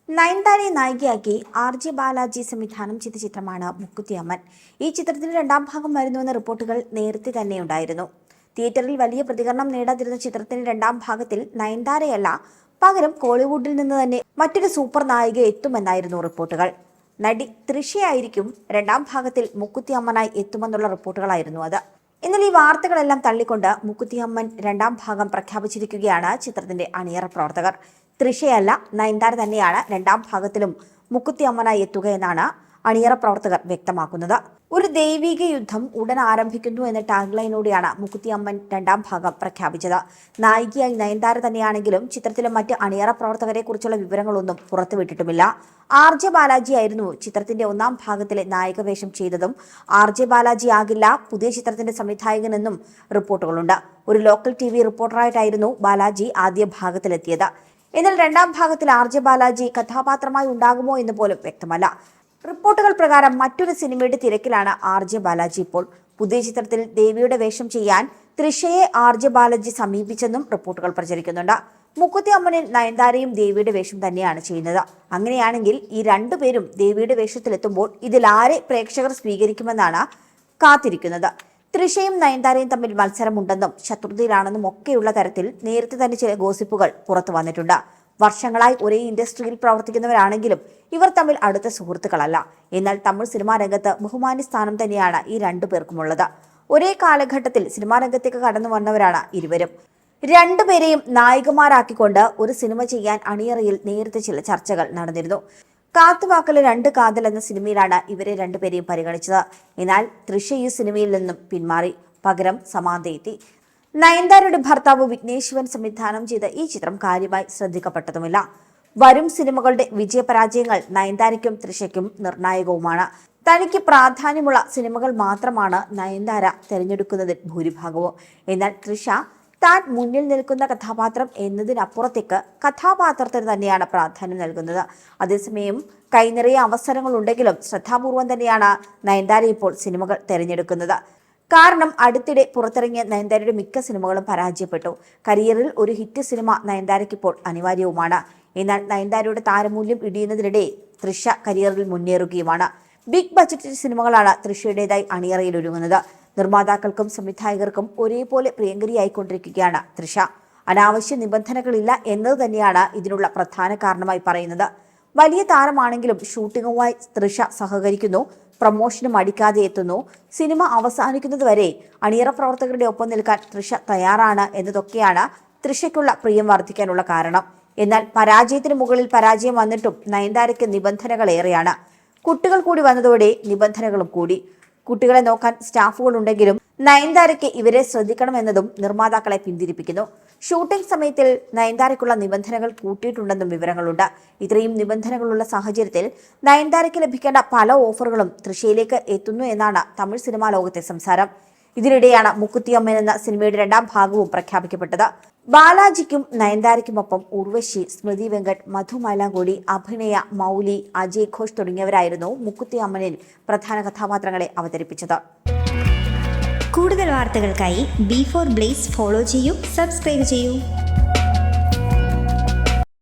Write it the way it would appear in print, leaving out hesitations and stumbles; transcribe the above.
നയൻതാരയെ നായികയാക്കി RJ Balaji സംവിധാനം ചെയ്ത ചിത്രമാണ് മുക്കുത്തിയമ്മൻ. ഈ ചിത്രത്തിന്റെ രണ്ടാം ഭാഗം വരുന്നുവെന്ന റിപ്പോർട്ടുകൾ നേരത്തെ തന്നെ ഉണ്ടായിരുന്നു. തിയേറ്ററിൽ വലിയ പ്രതികരണം നേടാതിരുന്ന ചിത്രത്തിന്റെ രണ്ടാം ഭാഗത്തിൽ നയൻതാരയല്ല, പകരം കോളിവുഡിൽ നിന്ന് തന്നെ മറ്റൊരു സൂപ്പർ നായിക എത്തുമെന്നായിരുന്നു റിപ്പോർട്ടുകൾ. നടി തൃഷയായിരിക്കും രണ്ടാം ഭാഗത്തിൽ മുക്കുത്തിയമ്മനായി എത്തുമെന്നുള്ള റിപ്പോർട്ടുകളായിരുന്നു അത്. എന്നാൽ ഈ വാർത്തകളെല്ലാം തള്ളിക്കൊണ്ട് മുക്കുത്തിയമ്മൻ രണ്ടാം ഭാഗം പ്രഖ്യാപിച്ചിരിക്കുകയാണ് ചിത്രത്തിന്റെ അണിയറ പ്രവർത്തകർ. തൃഷയല്ല, നയൻതാര തന്നെയാണ് രണ്ടാം ഭാഗത്തിലും മുക്കുത്തിയമ്മനായി എത്തുക എന്നാണ് അണിയറ പ്രവർത്തകർ വ്യക്തമാക്കുന്നത്. ഒരു ദൈവിക യുദ്ധം ഉടൻ ആരംഭിക്കുന്നു എന്ന ടാഗ്ലൈനോടെയാണ് മുക്കുത്തിയമ്മൻ രണ്ടാം ഭാഗം പ്രഖ്യാപിച്ചത്. നായികയായി നയൻതാര തന്നെയാണെങ്കിലും ചിത്രത്തിലെ മറ്റ് അണിയറ പ്രവർത്തകരെ കുറിച്ചുള്ള വിവരങ്ങളൊന്നും പുറത്തുവിട്ടിട്ടുമില്ല. RJ ബാലാജി ആയിരുന്നു ചിത്രത്തിന്റെ ഒന്നാം ഭാഗത്തിലെ നായിക വേഷം ചെയ്തതും. RJ ബാലാജി ആകില്ല പുതിയ ചിത്രത്തിന്റെ സംവിധായകനെന്നും റിപ്പോർട്ടുകളുണ്ട്. ഒരു ലോക്കൽ TV റിപ്പോർട്ടറായിട്ടായിരുന്നു ബാലാജി ആദ്യ ഭാഗത്തിലെത്തിയത്. എന്നാൽ രണ്ടാം ഭാഗത്തിൽ RJ ബാലാജി കഥാപാത്രമായി ഉണ്ടാകുമോ എന്ന് പോലും വ്യക്തമല്ല. റിപ്പോർട്ടുകൾ പ്രകാരം മറ്റൊരു സിനിമയുടെ തിരക്കിലാണ് RJ ബാലാജി ഇപ്പോൾ. പുതിയ ചിത്രത്തിൽ ദേവിയുടെ വേഷം ചെയ്യാൻ തൃഷയെ RJ ബാലാജി സമീപിച്ചെന്നും റിപ്പോർട്ടുകൾ പ്രചരിക്കുന്നുണ്ട്. മുക്കുത്തിയമ്മനിൽ നയൻതാരയും ദേവിയുടെ വേഷം തന്നെയാണ് ചെയ്യുന്നത്. അങ്ങനെയാണെങ്കിൽ ഈ രണ്ടുപേരും ദേവിയുടെ വേഷത്തിലെത്തുമ്പോൾ ഇതിലാരെ പ്രേക്ഷകർ സ്വീകരിക്കുമെന്നാണ് കാത്തിരിക്കുന്നത്. തൃഷയും നയൻതാരയും തമ്മിൽ മത്സരമുണ്ടെന്നും ശത്രുതയിലാണെന്നും ഒക്കെയുള്ള തരത്തിൽ നേരത്തെ തന്നെ ചില ഗോസിപ്പുകൾ പുറത്തു വന്നിട്ടുണ്ട്. വർഷങ്ങളായി ഒരേ ഇൻഡസ്ട്രിയിൽ പ്രവർത്തിക്കുന്നവരാണെങ്കിലും ഇവർ തമ്മിൽ അടുത്ത സുഹൃത്തുക്കളല്ല. എന്നാൽ തമിഴ് സിനിമാ രംഗത്ത് ബഹുമാന്യ സ്ഥാനം തന്നെയാണ് ഈ രണ്ടുപേർക്കുമുള്ളത്. ഒരേ കാലഘട്ടത്തിൽ സിനിമാ രംഗത്തേക്ക് കടന്നു വന്നവരാണ് ഇരുവരും. രണ്ടുപേരെയും നായികമാരാക്കിക്കൊണ്ട് ഒരു സിനിമ ചെയ്യാൻ അണിയറയിൽ നേരത്തെ ചില ചർച്ചകൾ നടന്നിരുന്നു. കാത്തുവാക്കല് രണ്ട് കാതൽ എന്ന സിനിമയിലാണ് ഇവരെ രണ്ടുപേരെയും പരിഗണിച്ചത്. എന്നാൽ തൃഷ ഈ സിനിമയിൽ നിന്നും പിന്മാറി, പകരം സമാന്ത എത്തി. നയൻതാരയുടെ ഭർത്താവ് വിഘ്നേഷ് ശിവൻ സംവിധാനം ചെയ്ത ഈ ചിത്രം കാര്യമായി ശ്രദ്ധിക്കപ്പെട്ടതുമില്ല. വരും സിനിമകളുടെ വിജയപരാജയങ്ങൾ നയൻതാരയ്ക്കും തൃഷയ്ക്കും നിർണായകവുമാണ്. തനിക്ക് പ്രാധാന്യമുള്ള സിനിമകൾ മാത്രമാണ് നയൻതാര തിരഞ്ഞെടുക്കുന്നതിൽ ഭൂരിഭാഗവും. എന്നാൽ തൃഷ താൻ മുന്നിൽ നിൽക്കുന്ന കഥാപാത്രം എന്നതിനപ്പുറത്തേക്ക് കഥാപാത്രത്തിന് തന്നെയാണ് പ്രാധാന്യം നൽകുന്നത്. അതേസമയം കൈനിറയെ അവസരങ്ങളുണ്ടെങ്കിലും ശ്രദ്ധാപൂർവം തന്നെയാണ് നയൻതാര ഇപ്പോൾ സിനിമകൾ തിരഞ്ഞെടുക്കുന്നത്. കാരണം അടുത്തിടെ പുറത്തിറങ്ങിയ നയൻതാരയുടെ മിക്ക സിനിമകളും പരാജയപ്പെട്ടു. കരിയറിൽ ഒരു ഹിറ്റ് സിനിമ നയൻതാരയ്ക്ക് ഇപ്പോൾ അനിവാര്യവുമാണ്. എന്നാൽ നയൻതാരയുടെ താരമൂല്യം ഇടിയുന്നതിനിടെ തൃഷ കരിയറിൽ മുന്നേറുകയുമാണ്. ബിഗ് ബഡ്ജറ്റ് സിനിമകളാണ് തൃഷയുടേതായി അണിയറയിൽ ഒരുങ്ങുന്നത്. നിർമ്മാതാക്കൾക്കും സംവിധായകർക്കും ഒരേപോലെ പ്രിയങ്കരിയായിക്കൊണ്ടിരിക്കുകയാണ് തൃഷ. അനാവശ്യ നിബന്ധനകളില്ല എന്നത് തന്നെയാണ് ഇതിനുള്ള പ്രധാന കാരണമായി പറയുന്നത്. വലിയ താരമാണെങ്കിലും ഷൂട്ടിങ്ങുമായി തൃഷ സഹകരിക്കുന്നു, പ്രമോഷനും അടിക്കാതെ എത്തുന്നു. സിനിമ അവസാനിക്കുന്നതുവരെ അണിയറ പ്രവർത്തകരുടെ ഒപ്പം നിൽക്കാൻ തൃഷ തയ്യാറാണ് എന്നതൊക്കെയാണ് തൃഷയ്ക്കുള്ള പ്രിയം വർദ്ധിക്കാനുള്ള കാരണം. എന്നാൽ പരാജയത്തിന് മുകളിൽ പരാജയം വന്നിട്ടും നയൻതാരയ്ക്ക് നിബന്ധനകൾ ഏറെയാണ്. കുട്ടികൾ കൂടി വന്നതോടെ നിബന്ധനകളും കൂടി. കുട്ടികളെ നോക്കാൻ സ്റ്റാഫുകൾ ഉണ്ടെങ്കിലും നയൻതാരയ്ക്ക് ഇവരെ ശ്രദ്ധിക്കണമെന്നതും നിർമ്മാതാക്കളെ പിന്തിരിപ്പിക്കുന്നു. ഷൂട്ടിംഗ് സമയത്തിൽ നയൻതാരയ്ക്കുള്ള നിബന്ധനകൾ കൂട്ടിയിട്ടുണ്ടെന്നും വിവരങ്ങളുണ്ട്. ഇത്രയും നിബന്ധനകളുള്ള സാഹചര്യത്തിൽ നയൻതാരയ്ക്ക് ലഭിക്കേണ്ട പല ഓഫറുകളും തൃഷയിലേക്ക് എത്തുന്നു എന്നാണ് തമിഴ് സിനിമാ ലോകത്തെ സംസാരം. ഇതിനിടെയാണ് മുക്കുത്തിയമ്മൻ എന്ന സിനിമയുടെ രണ്ടാം ഭാഗവും പ്രഖ്യാപിക്കപ്പെട്ടത്. ബാലാജിക്കും നയൻതാരയ്ക്കുമൊപ്പം ഉർവശി, സ്മൃതി വെങ്കട്ട്, മധു മൈലാങ്കുടി, അഭിനയ, മൗലി, അജയ് ഘോഷ് തുടങ്ങിയവരായിരുന്നു മുക്കുത്തിയമ്മനിൽ പ്രധാന കഥാപാത്രങ്ങളെ അവതരിപ്പിച്ചത്. കൂടുതൽ വാർത്തകൾക്കായി B4 Blaze ഫോളോ ചെയ്യൂ, സബ്സ്ക്രൈബ് ചെയ്യൂ.